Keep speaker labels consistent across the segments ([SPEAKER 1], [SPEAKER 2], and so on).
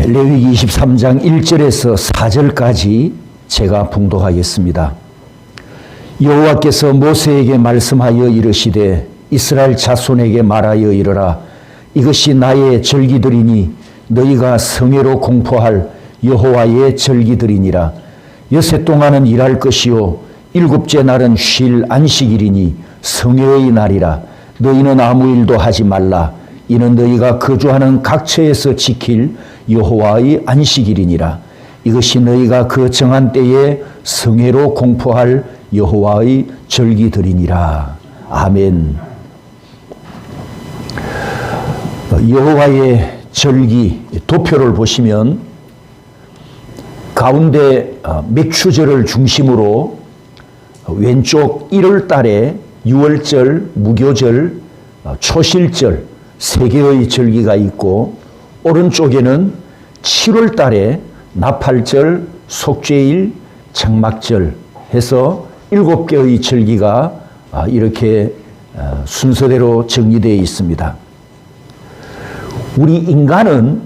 [SPEAKER 1] 레위기 23장 1절에서 4절까지 제가 봉독하겠습니다. 여호와께서 모세에게 말씀하여 이르시되 이스라엘 자손에게 말하여 이르라. 이것이 나의 절기들이니 너희가 성회로 공포할 여호와의 절기들이니라. 여세 동안은 일할 것이요 일곱째 날은 쉴 안식일이니 성회의 날이라. 너희는 아무 일도 하지 말라. 이는 너희가 거주하는 각처에서 지킬 여호와의 안식일이니라. 이것이 너희가 그 정한 때에 성회로 공포할 여호와의 절기들이니라. 아멘. 여호와의 절기 도표를 보시면 가운데 맥추절을 중심으로 왼쪽 1월 달에 유월절, 무교절, 초실절 세 개의 절기가 있고 오른쪽에는 7월 달에 나팔절, 속죄일, 장막절 해서 7개의 절기가 이렇게 순서대로 정리되어 있습니다. 우리 인간은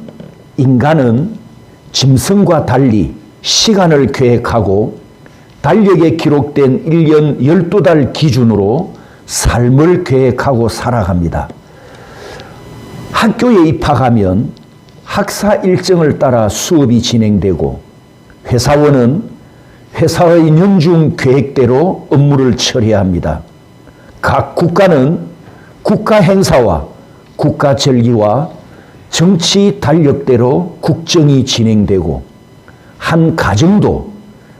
[SPEAKER 1] 짐승과 달리 시간을 계획하고 달력에 기록된 1년 12달 기준으로 삶을 계획하고 살아갑니다. 학교에 입학하면 학사 일정을 따라 수업이 진행되고 회사원은 회사의 연중 계획대로 업무를 처리해야 합니다. 각 국가는 국가 행사와 국가 절기와 정치 달력대로 국정이 진행되고 한 가정도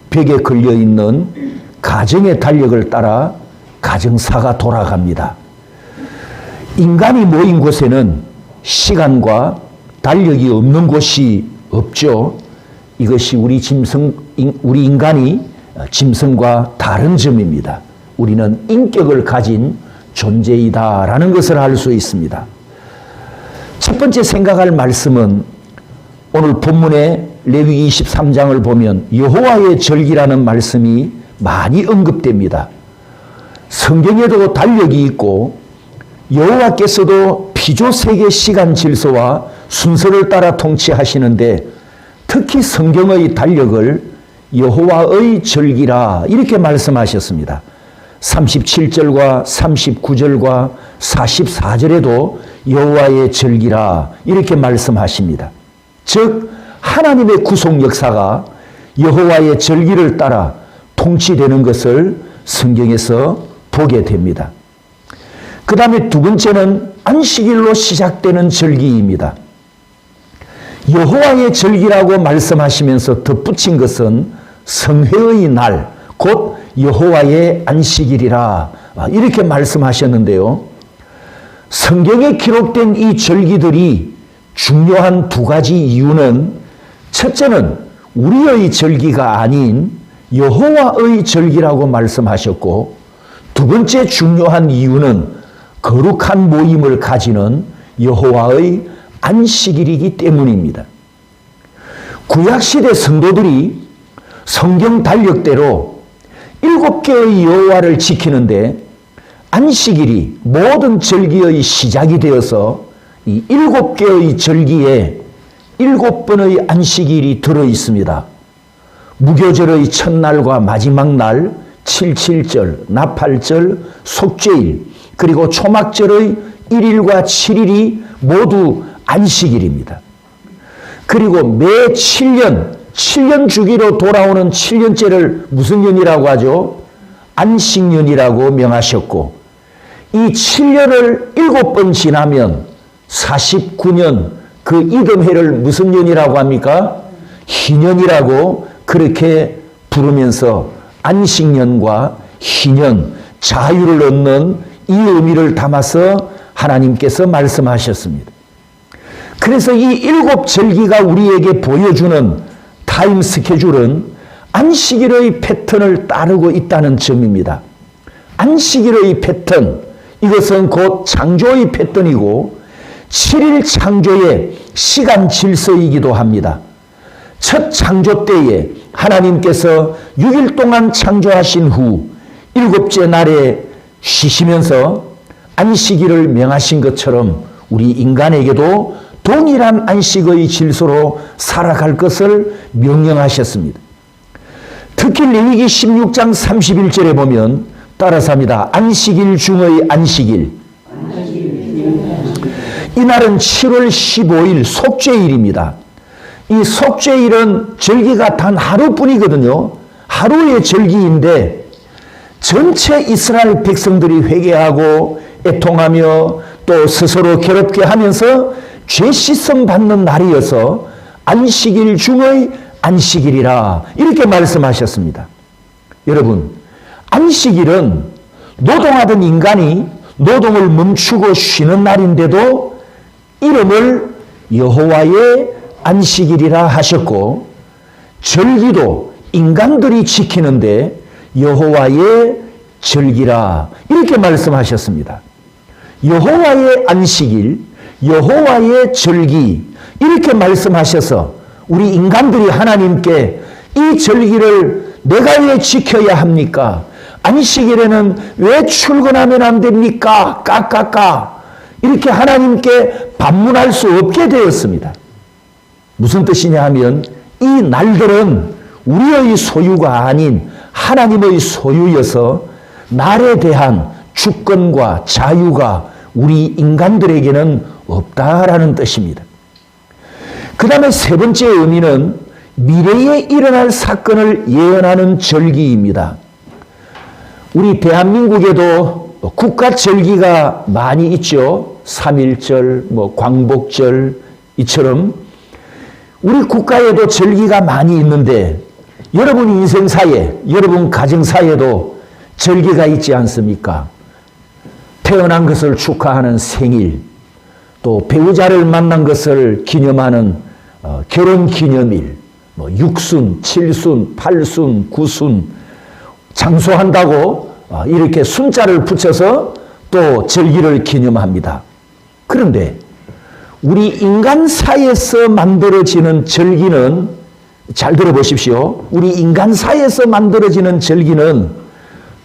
[SPEAKER 1] 벽에 걸려있는 가정의 달력을 따라 가정사가 돌아갑니다. 인간이 모인 곳에는 시간과 달력이 없는 곳이 없죠. 이것이 우리 인간이 짐승과 다른 점입니다. 우리는 인격을 가진 존재이다라는 것을 알 수 있습니다. 첫 번째 생각할 말씀은 오늘 본문의 레위기 23장을 보면 여호와의 절기라는 말씀이 많이 언급됩니다. 성경에도 달력이 있고 여호와께서도 피조세계 시간 질서와 순서를 따라 통치하시는데 특히 성경의 달력을 여호와의 절기라 이렇게 말씀하셨습니다. 37절과 39절과 44절에도 여호와의 절기라 이렇게 말씀하십니다. 즉 하나님의 구속 역사가 여호와의 절기를 따라 통치되는 것을 성경에서 보게 됩니다. 그 다음에 두 번째는 안식일로 시작되는 절기입니다. 여호와의 절기라고 말씀하시면서 덧붙인 것은 성회의 날, 곧 여호와의 안식일이라 이렇게 말씀하셨는데요. 성경에 기록된 이 절기들이 중요한 두 가지 이유는 첫째는 우리의 절기가 아닌 여호와의 절기라고 말씀하셨고 두 번째 중요한 이유는 거룩한 모임을 가지는 여호와의 안식일이기 때문입니다. 구약시대 성도들이 성경 달력대로 7개의 여호와를 지키는데 안식일이 모든 절기의 시작이 되어서 이 7개의 절기에 7번의 안식일이 들어있습니다. 무교절의 첫날과 마지막 날, 77절, 나팔절, 속죄일, 그리고 초막절의 1일과 7일이 모두 안식일입니다. 그리고 매 7년 주기로 돌아오는 7년째를 무슨 년이라고 하죠? 안식년이라고 명하셨고 이 7년을 7번 지나면 49년 그 이듬해를 무슨 년이라고 합니까? 희년이라고 그렇게 부르면서 안식년과 희년, 자유를 얻는 이 의미를 담아서 하나님께서 말씀하셨습니다. 그래서 이 7절기가 우리에게 보여주는 타임 스케줄은 안식일의 패턴을 따르고 있다는 점입니다. 안식일의 패턴, 이것은 곧 창조의 패턴이고 7일 창조의 시간 질서이기도 합니다. 첫 창조 때에 하나님께서 6일 동안 창조하신 후 7째 날에 쉬시면서 안식일을 명하신 것처럼 우리 인간에게도 동일한 안식의 질서로 살아갈 것을 명령하셨습니다. 특히 레위기 16장 31절에 보면 따라서 합니다. 안식일 중의 안식일. 이날은 7월 15일 속죄일입니다. 이 속죄일은 절기가 단 하루뿐이거든요. 하루의 절기인데 전체 이스라엘 백성들이 회개하고 애통하며 또 스스로 괴롭게 하면서 죄 씻음 받는 날이어서 안식일 중의 안식일이라 이렇게 말씀하셨습니다. 여러분, 안식일은 노동하던 인간이 노동을 멈추고 쉬는 날인데도 이름을 여호와의 안식일이라 하셨고, 절기도 인간들이 지키는데 여호와의 절기라 이렇게 말씀하셨습니다. 여호와의 안식일, 여호와의 절기 이렇게 말씀하셔서 우리 인간들이 하나님께 이 절기를 내가 왜 지켜야 합니까? 안식일에는 왜 출근하면 안 됩니까? 까까까 이렇게 하나님께 반문할 수 없게 되었습니다. 무슨 뜻이냐 하면 이 날들은 우리의 소유가 아닌 하나님의 소유여서 날에 대한 주권과 자유가 우리 인간들에게는 없다라는 뜻입니다. 그 다음에 세 번째 의미는 미래에 일어날 사건을 예언하는 절기입니다. 우리 대한민국에도 국가 절기가 많이 있죠. 3.1절, 광복절 이처럼 우리 국가에도 절기가 많이 있는데 여러분 인생사에, 여러분 가정사에도 절기가 있지 않습니까? 태어난 것을 축하하는 생일, 또 배우자를 만난 것을 기념하는 결혼기념일, 육순, 칠순, 팔순, 구순 장수한다고 이렇게 순자를 붙여서 또 절기를 기념합니다. 그런데 우리 인간사에서 만들어지는 절기는 잘 들어보십시오. 우리 인간사에서 만들어지는 절기는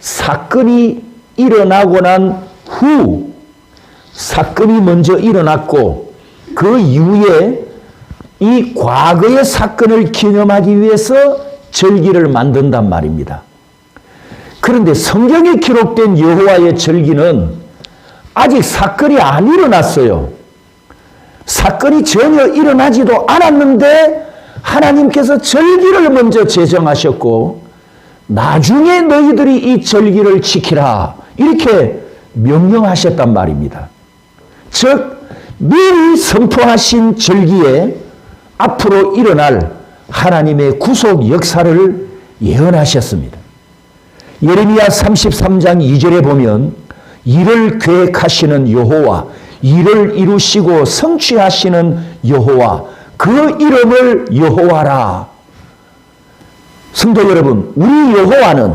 [SPEAKER 1] 사건이 일어나고 난 후, 사건이 먼저 일어났고 그 이후에 이 과거의 사건을 기념하기 위해서 절기를 만든단 말입니다. 그런데 성경에 기록된 여호와의 절기는 아직 사건이 안 일어났어요. 사건이 전혀 일어나지도 않았는데 하나님께서 절기를 먼저 제정하셨고 나중에 너희들이 이 절기를 지키라 이렇게 명령하셨단 말입니다. 즉 미리 선포하신 절기에 앞으로 일어날 하나님의 구속 역사를 예언하셨습니다. 예레미야 33장 2절에 보면 일을 계획하시는 여호와, 일을 이루시고 성취하시는 여호와, 그 이름을 여호와라. 성도 여러분, 우리 여호와는,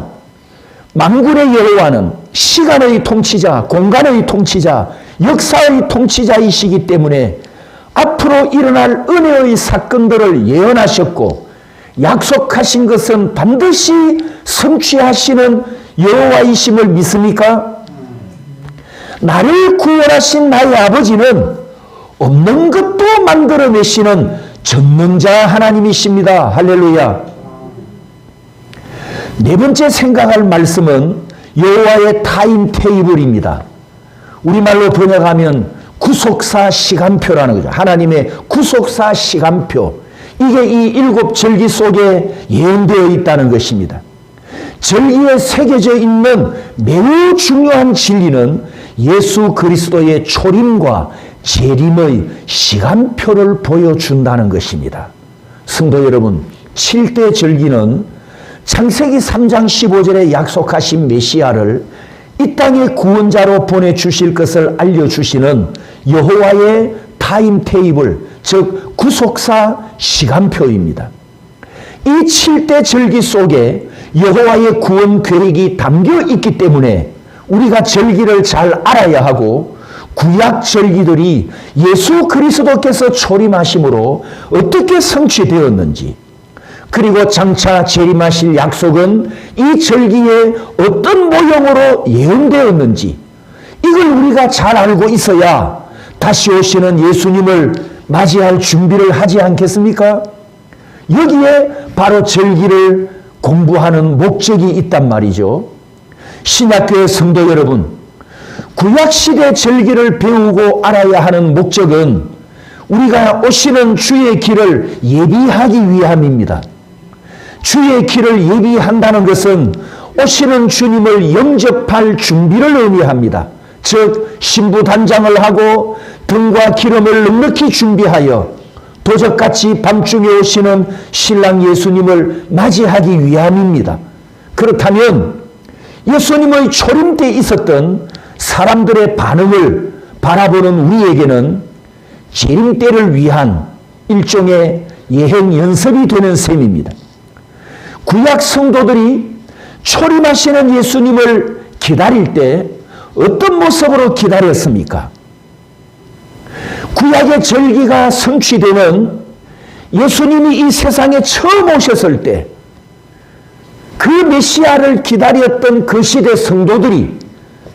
[SPEAKER 1] 만군의 여호와는 시간의 통치자, 공간의 통치자, 역사의 통치자이시기 때문에 앞으로 일어날 은혜의 사건들을 예언하셨고 약속하신 것은 반드시 성취하시는 여호와이심을 믿습니까? 나를 구원하신 나의 아버지는 없는 것도 만들어내시는 전능자 하나님이십니다. 할렐루야. 네 번째 생각할 말씀은 여호와의 타임 테이블입니다. 우리말로 번역하면 구속사 시간표라는 거죠. 하나님의 구속사 시간표. 이게 이 7 절기 속에 예언되어 있다는 것입니다. 절기에 새겨져 있는 매우 중요한 진리는 예수 그리스도의 초림과 재림의 시간표를 보여준다는 것입니다. 성도 여러분, 7대 절기는 창세기 3장 15절에 약속하신 메시아를 이 땅의 구원자로 보내주실 것을 알려주시는 여호와의 타임 테이블, 즉 구속사 시간표입니다. 이 7대 절기 속에 여호와의 구원 계획이 담겨 있기 때문에 우리가 절기를 잘 알아야 하고 구약 절기들이 예수 그리스도께서 초림하심으로 어떻게 성취되었는지, 그리고 장차 재림하실 약속은 이 절기에 어떤 모형으로 예언되었는지 이걸 우리가 잘 알고 있어야 다시 오시는 예수님을 맞이할 준비를 하지 않겠습니까? 여기에 바로 절기를 공부하는 목적이 있단 말이죠. 신약교회 성도 여러분, 구약시대 절기를 배우고 알아야 하는 목적은 우리가 오시는 주의 길을 예비하기 위함입니다. 주의 길을 예비한다는 것은 오시는 주님을 영접할 준비를 의미합니다. 즉 신부단장을 하고 등과 기름을 넉넉히 준비하여 도적같이 밤중에 오시는 신랑 예수님을 맞이하기 위함입니다. 그렇다면 예수님의 초림 때 있었던 사람들의 반응을 바라보는 우리에게는 재림 때를 위한 일종의 예행 연습이 되는 셈입니다. 구약 성도들이 초림하시는 예수님을 기다릴 때 어떤 모습으로 기다렸습니까? 구약의 절기가 성취되는 예수님이 이 세상에 처음 오셨을 때 그 메시아를 기다렸던 그 시대 성도들이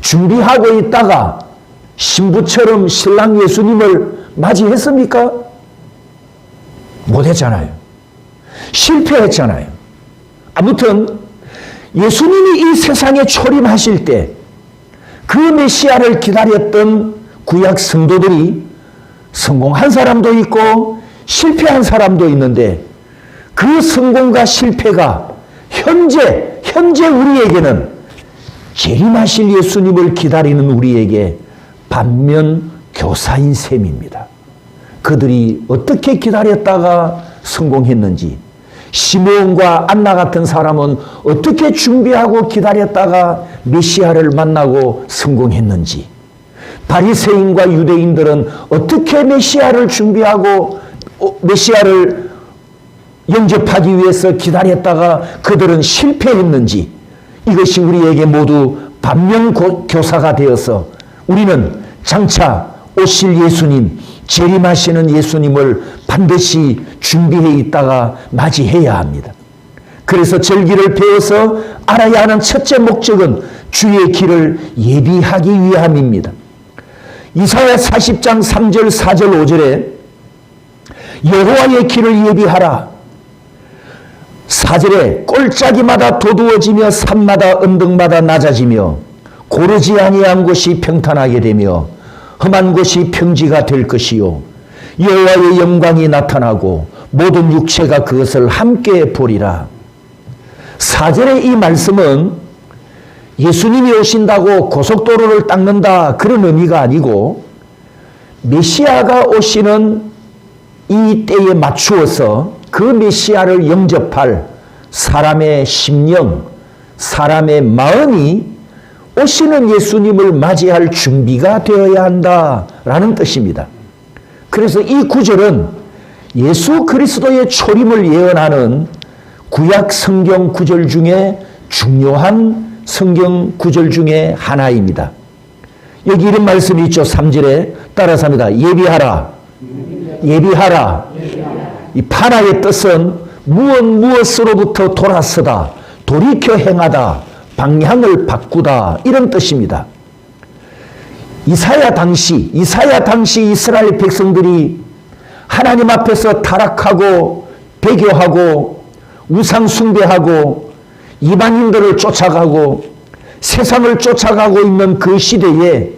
[SPEAKER 1] 준비하고 있다가 신부처럼 신랑 예수님을 맞이했습니까? 못했잖아요. 실패했잖아요. 아무튼 예수님이 이 세상에 초림하실 때 그 메시아를 기다렸던 구약 성도들이 성공한 사람도 있고 실패한 사람도 있는데 그 성공과 실패가 현재 우리에게는 재림하실 예수님을 기다리는 우리에게 반면 교사인 셈입니다. 그들이 어떻게 기다렸다가 성공했는지, 시므온과 안나 같은 사람은 어떻게 준비하고 기다렸다가 메시아를 만나고 성공했는지, 바리새인과 유대인들은 어떻게 메시아를 준비하고 메시아를 영접하기 위해서 기다렸다가 그들은 실패했는지, 이것이 우리에게 모두 반면 교사가 되어서 우리는 장차 오실 예수님, 재림하시는 예수님을 반드시 준비해 있다가 맞이해야 합니다. 그래서 절기를 배워서 알아야 하는 첫째 목적은 주의 길을 예비하기 위함입니다. 이사야 40장 3절 4절 5절에 여호와의 길을 예비하라. 4절에 꼴짜기마다 도두어지며 산마다 언덕마다 낮아지며 고르지 아니한 곳이 평탄하게 되며 험한 곳이 평지가 될 것이요 여호와의 영광이 나타나고 모든 육체가 그것을 함께 보리라. 4절의 이 말씀은 예수님이 오신다고 고속도로를 닦는다 그런 의미가 아니고 메시아가 오시는 이 때에 맞추어서 그 메시아를 영접할 사람의 심령, 사람의 마음이 오시는 예수님을 맞이할 준비가 되어야 한다라는 뜻입니다. 그래서 이 구절은 예수 그리스도의 초림을 예언하는 구약 성경 구절 중에 중요한 성경 구절 중에 하나입니다. 여기 이런 말씀이 있죠. 3절에 따라서 합니다. 예비하라. 예비하라. 이 파나의 뜻은 무엇으로부터 돌아서다, 돌이켜 행하다, 방향을 바꾸다 이런 뜻입니다. 이사야 당시 이스라엘 백성들이 하나님 앞에서 타락하고 배교하고 우상 숭배하고 이방인들을 쫓아가고 세상을 쫓아가고 있는 그 시대에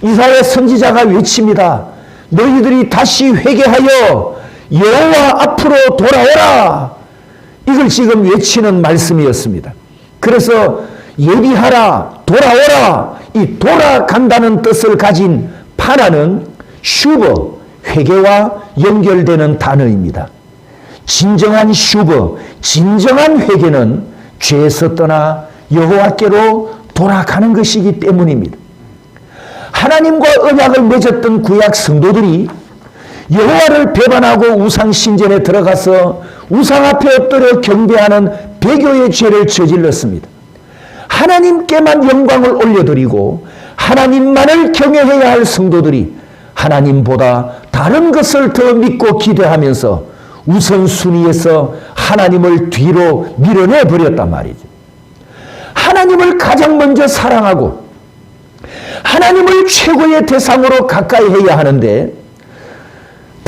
[SPEAKER 1] 이사야 선지자가 외칩니다. 너희들이 다시 회개하여 여호와 앞으로 돌아오라. 이걸 지금 외치는 말씀이었습니다. 그래서 예비하라, 돌아오라, 이 돌아간다는 뜻을 가진 파나는 슈버, 회개와 연결되는 단어입니다. 진정한 슈버, 진정한 회개는 죄에서 떠나 여호와께로 돌아가는 것이기 때문입니다. 하나님과 언약을 맺었던 구약 성도들이 여호와를 배반하고 우상 신전에 들어가서 우상 앞에 엎드려 경배하는 배교의 죄를 저질렀습니다. 하나님께만 영광을 올려드리고 하나님만을 경외해야 할 성도들이 하나님보다 다른 것을 더 믿고 기대하면서 우선순위에서 하나님을 뒤로 밀어내 버렸단 말이죠. 하나님을 가장 먼저 사랑하고 하나님을 최고의 대상으로 가까이 해야 하는데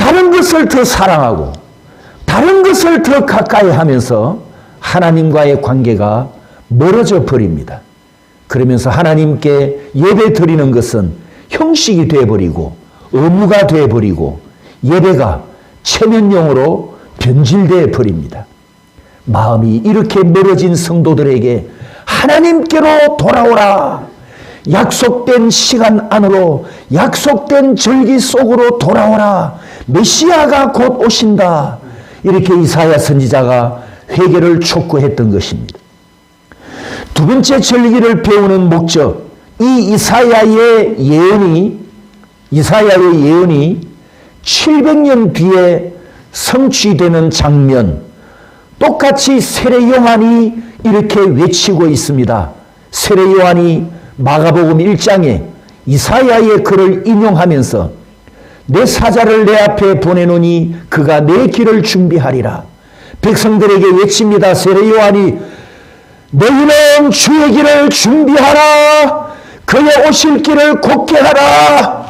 [SPEAKER 1] 다른 것을 더 사랑하고 다른 것을 더 가까이 하면서 하나님과의 관계가 멀어져 버립니다. 그러면서 하나님께 예배 드리는 것은 형식이 되어버리고 의무가 되어버리고 예배가 체면용으로 변질되어 버립니다. 마음이 이렇게 멀어진 성도들에게 하나님께로 돌아오라. 약속된 시간 안으로 약속된 절기 속으로 돌아오라. 메시아가 곧 오신다. 이렇게 이사야 선지자가 회개를 촉구했던 것입니다. 두 번째 절기를 배우는 목적, 이 이사야의 예언이 700년 뒤에 성취되는 장면, 똑같이 세례 요한이 이렇게 외치고 있습니다. 세례 요한이 마가복음 1장에 이사야의 글을 인용하면서 내 사자를 내 앞에 보내노니 그가 내 길을 준비하리라. 백성들에게 외칩니다. 세례 요한이 너희는 주의 길을 준비하라. 그의 오실 길을 곧게 하라.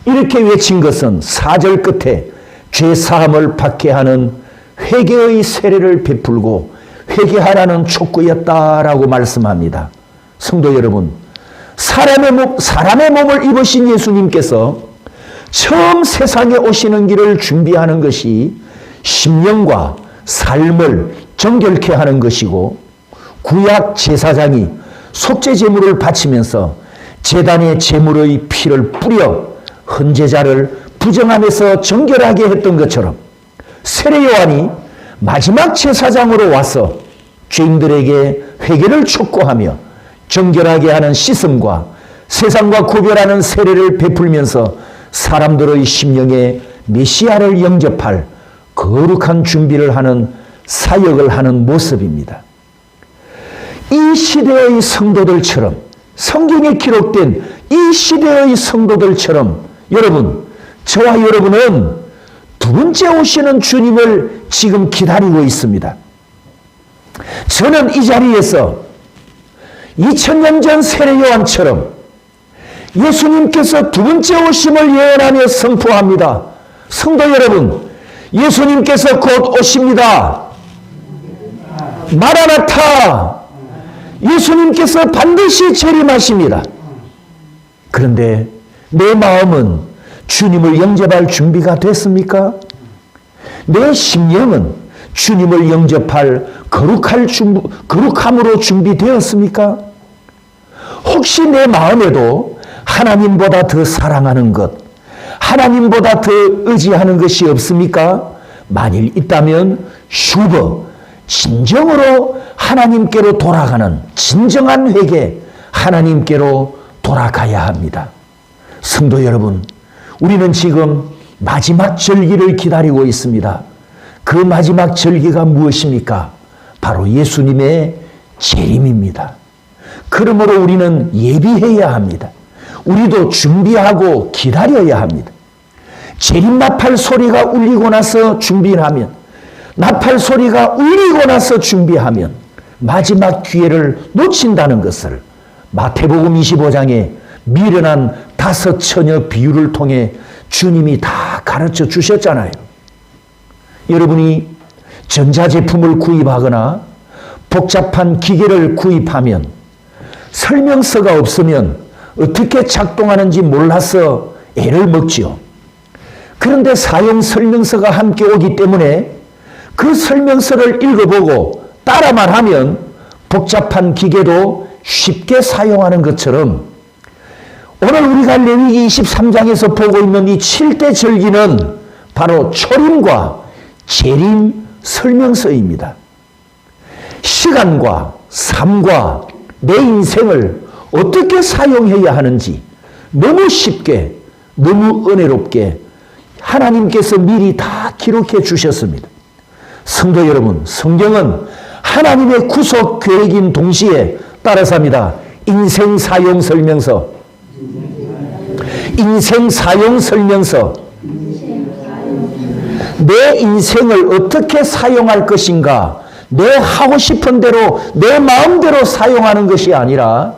[SPEAKER 1] 이렇게 외친 것은 4절 끝에 죄사함을 받게 하는 회개의 세례를 베풀고 회개하라는 촉구였다라고 말씀합니다. 성도 여러분, 사람의 몸을 입으신 예수님께서 처음 세상에 오시는 길을 준비하는 것이 심령과 삶을 정결케 하는 것이고, 구약 제사장이 속죄 제물을 바치면서 제단의 제물의 피를 뿌려 헌제자를 부정함에서 정결하게 했던 것처럼 세례 요한이 마지막 제사장으로 와서 죄인들에게 회개를 촉구하며 정결하게 하는 씻음과 세상과 구별하는 세례를 베풀면서 사람들의 심령에 메시아를 영접할 거룩한 준비를 하는 사역을 하는 모습입니다. 이 시대의 성도들처럼, 성경에 기록된 이 시대의 성도들처럼 여러분, 저와 여러분은 두 번째 오시는 주님을 지금 기다리고 있습니다. 저는 이 자리에서 2000년 전 세례 요한처럼 예수님께서 두 번째 오심을 예언하며 선포합니다. 성도 여러분, 예수님께서 곧 오십니다. 마라나타! 예수님께서 반드시 재림하십니다. 그런데 내 마음은 주님을 영접할 준비가 됐습니까? 내 심령은 주님을 영접할 거룩함으로 준비되었습니까? 혹시 내 마음에도 하나님보다 더 사랑하는 것, 하나님보다 더 의지하는 것이 없습니까? 만일 있다면 슈버, 진정으로 하나님께로 돌아가는 진정한 회개, 하나님께로 돌아가야 합니다. 성도 여러분, 우리는 지금 마지막 절기를 기다리고 있습니다. 그 마지막 절기가 무엇입니까? 바로 예수님의 재림입니다. 그러므로 우리는 예비해야 합니다. 우리도 준비하고 기다려야 합니다. 재림 나팔 소리가 울리고 나서 준비를 하면, 나팔 소리가 울리고 나서 준비하면 마지막 기회를 놓친다는 것을 마태복음 25장에 미련한 5 처녀 비유를 통해 주님이 다 가르쳐 주셨잖아요. 여러분이 전자제품을 구입하거나 복잡한 기계를 구입하면 설명서가 없으면 어떻게 작동하는지 몰라서 애를 먹지요. 그런데 사용 설명서가 함께 오기 때문에 그 설명서를 읽어보고 따라만 하면 복잡한 기계도 쉽게 사용하는 것처럼 오늘 우리가 레위기 23장에서 보고 있는 이 7대 절기는 바로 초림과 재림 설명서입니다. 시간과 삶과 내 인생을 어떻게 사용해야 하는지 너무 쉽게, 너무 은혜롭게 하나님께서 미리 다 기록해 주셨습니다. 성도 여러분, 성경은 하나님의 구속 계획인 동시에 따라서 합니다. 인생 사용 설명서. 인생 사용 설명서. 내 인생을 어떻게 사용할 것인가, 내 하고 싶은 대로 내 마음대로 사용하는 것이 아니라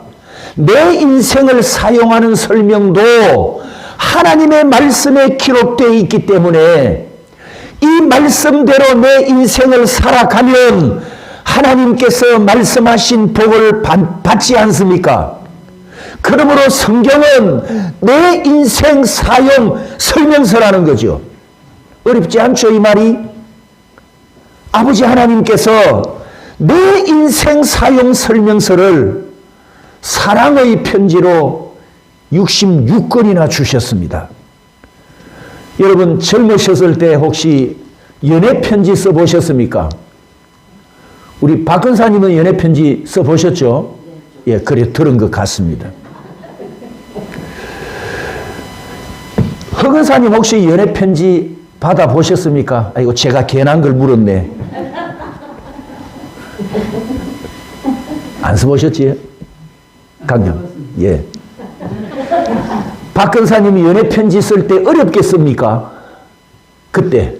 [SPEAKER 1] 내 인생을 사용하는 설명도 하나님의 말씀에 기록되어 있기 때문에 이 말씀대로 내 인생을 살아가면 하나님께서 말씀하신 복을 받지 않습니까? 그러므로 성경은 내 인생 사용 설명서라는 거죠. 어렵지 않죠, 이 말이? 아버지 하나님께서 내 인생 사용 설명서를 사랑의 편지로 66권이나 주셨습니다. 여러분 젊으셨을 때 혹시 연애 편지 써보셨습니까? 우리 박 근사님은 연애 편지 써보셨죠? 예, 그래 들은 것 같습니다. 허 근사님 혹시 연애 편지 받아보셨습니까? 아이고 제가 괜한 걸 물었네. 안 써보셨지? 강경. 예. 박 근사님이 연애 편지 쓸 때 어렵게 씁니까? 그때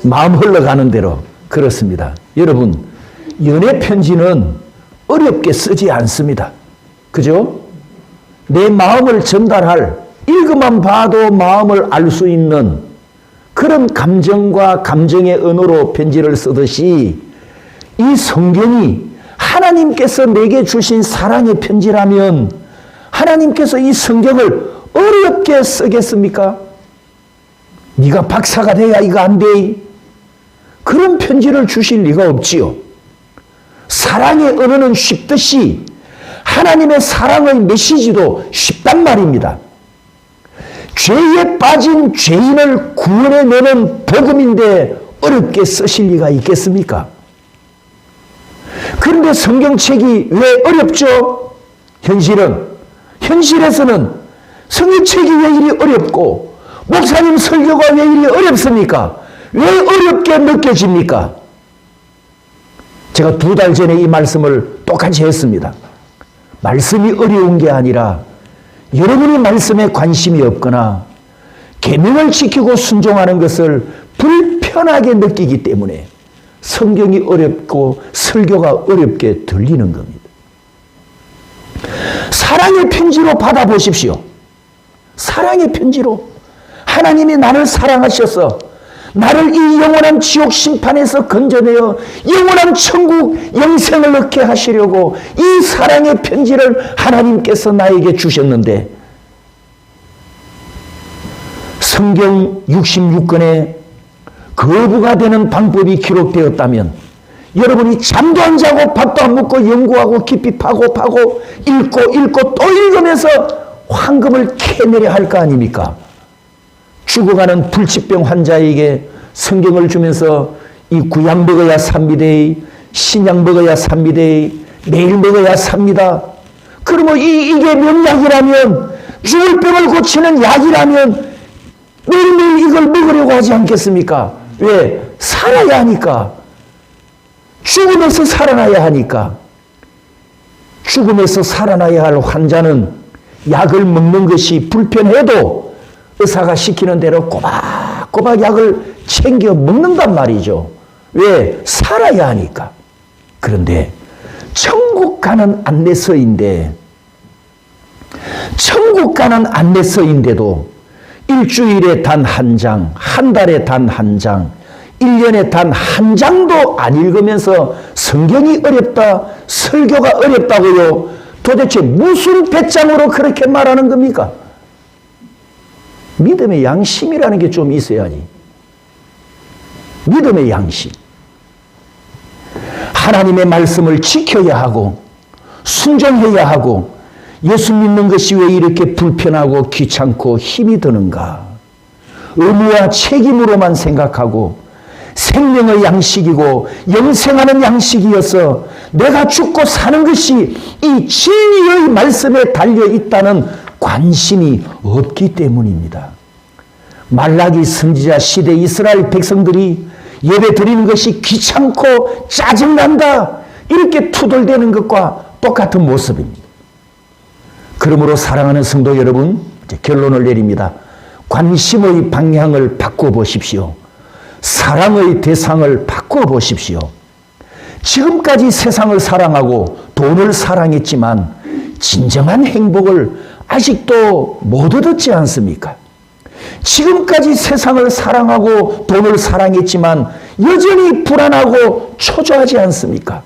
[SPEAKER 1] 마음 흘러가는 대로. 그렇습니다. 여러분 연애 편지는 어렵게 쓰지 않습니다. 그죠? 내 마음을 전달할, 읽어만 봐도 마음을 알 수 있는 그런 감정과 감정의 언어로 편지를 쓰듯이 이 성경이 하나님께서 내게 주신 사랑의 편지라면 하나님께서 이 성경을 어렵게 쓰겠습니까? 네가 박사가 돼야 이거 안 돼. 그런 편지를 주실 리가 없지요. 사랑의 언어는 쉽듯이 하나님의 사랑의 메시지도 쉽단 말입니다. 죄에 빠진 죄인을 구원해내는 복음인데 어렵게 쓰실 리가 있겠습니까? 그런데 성경책이 왜 어렵죠? 현실에서는 성경책이 왜 이리 어렵고 목사님 설교가 왜 이리 어렵습니까? 왜 어렵게 느껴집니까? 제가 2달 전에 이 말씀을 똑같이 했습니다. 말씀이 어려운 게 아니라 여러분이 말씀에 관심이 없거나 계명을 지키고 순종하는 것을 불편하게 느끼기 때문에 성경이 어렵고 설교가 어렵게 들리는 겁니다. 사랑의 편지로 받아보십시오. 사랑의 편지로 하나님이 나를 사랑하셔서 나를 이 영원한 지옥 심판에서 건져내어 영원한 천국 영생을 얻게 하시려고 이 사랑의 편지를 하나님께서 나에게 주셨는데 성경 66권에 거부가 되는 방법이 기록되었다면 여러분이 잠도 안 자고 밥도 안 먹고 연구하고 깊이 파고 읽고 또 읽으면서 황금을 캐내려 할 거 아닙니까? 죽어가는 불치병 환자에게 성경을 주면서 이 구약 먹어야 삽니다. 신약 먹어야 삽니다. 매일 먹어야 삽니다. 그러면 이게 명약이라면 죽을 병을 고치는 약이라면 매일매일 이걸 먹으려고 하지 않겠습니까? 왜? 살아야 하니까. 죽음에서 살아나야 하니까. 죽음에서 살아나야 할 환자는 약을 먹는 것이 불편해도 의사가 시키는 대로 꼬박꼬박 약을 챙겨 먹는단 말이죠. 왜? 살아야 하니까. 그런데 천국 가는 안내서인데 천국 가는 안내서인데도 일주일에 단 한 장, 한 달에 단 한 장, 1년에 단 한 장도 안 읽으면서 성경이 어렵다, 설교가 어렵다고요. 도대체 무슨 배짱으로 그렇게 말하는 겁니까? 믿음의 양심이라는 게 좀 있어야지. 믿음의 양심. 하나님의 말씀을 지켜야 하고 순종해야 하고 예수 믿는 것이 왜 이렇게 불편하고 귀찮고 힘이 드는가? 의무와 책임으로만 생각하고 생명의 양식이고 영생하는 양식이어서 내가 죽고 사는 것이 이 진리의 말씀에 달려 있다는 관심이 없기 때문입니다. 말라기 선지자 시대 이스라엘 백성들이 예배 드리는 것이 귀찮고 짜증난다 이렇게 투덜대는 것과 똑같은 모습입니다. 그러므로 사랑하는 성도 여러분, 이제 결론을 내립니다. 관심의 방향을 바꿔보십시오. 사랑의 대상을 바꿔보십시오. 지금까지 세상을 사랑하고 돈을 사랑했지만 진정한 행복을 아직도 못 얻었지 않습니까? 지금까지 세상을 사랑하고 돈을 사랑했지만 여전히 불안하고 초조하지 않습니까?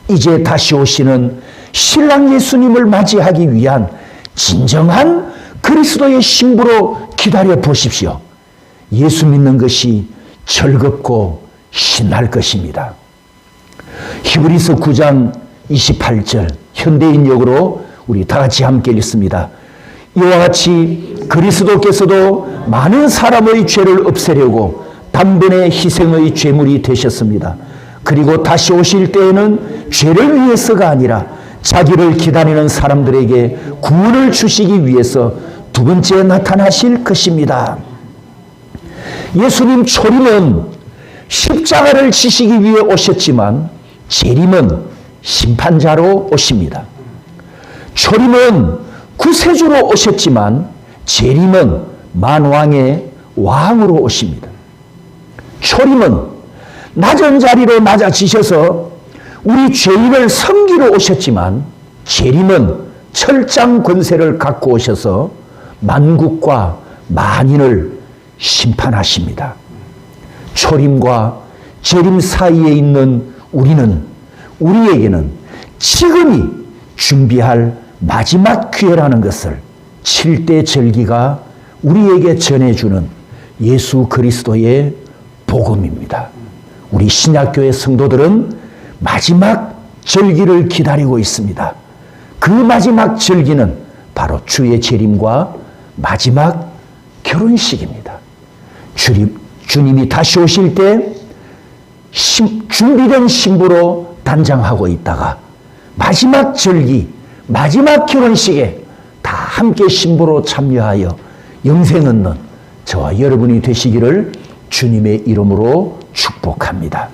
[SPEAKER 1] 이제 다시 오시는 신랑 예수님을 맞이하기 위한 진정한 그리스도의 신부로 기다려 보십시오. 예수 믿는 것이 즐겁고 신날 것입니다. 히브리서 9장 28절 현대인역으로 우리 다 같이 함께 읽습니다. 이와 같이 그리스도께서도 많은 사람의 죄를 없애려고 단번에 희생의 제물이 되셨습니다. 그리고 다시 오실 때에는 죄를 위해서가 아니라 자기를 기다리는 사람들에게 구원을 주시기 위해서 두 번째 나타나실 것입니다. 예수님 초림은 십자가를 지시기 위해 오셨지만 재림은 심판자로 오십니다. 초림은 구세주로 오셨지만 재림은 만왕의 왕으로 오십니다. 초림은 낮은 자리로 낮아지셔서 우리 죄인을 섬기러 오셨지만 재림은 철장 권세를 갖고 오셔서 만국과 만인을 심판하십니다. 초림과 재림 사이에 있는 우리에게는 지금이 준비할 마지막 기회라는 것을 7대 절기가 우리에게 전해주는 예수 그리스도의 복음입니다. 우리 신약교회 성도들은 마지막 절기를 기다리고 있습니다. 그 마지막 절기는 바로 주의 재림과 마지막 결혼식입니다. 주님이 다시 오실 때 준비된 신부로 단장하고 있다가 마지막 절기, 마지막 결혼식에 다 함께 신부로 참여하여 영생 얻는 저와 여러분이 되시기를 주님의 이름으로 축복합니다.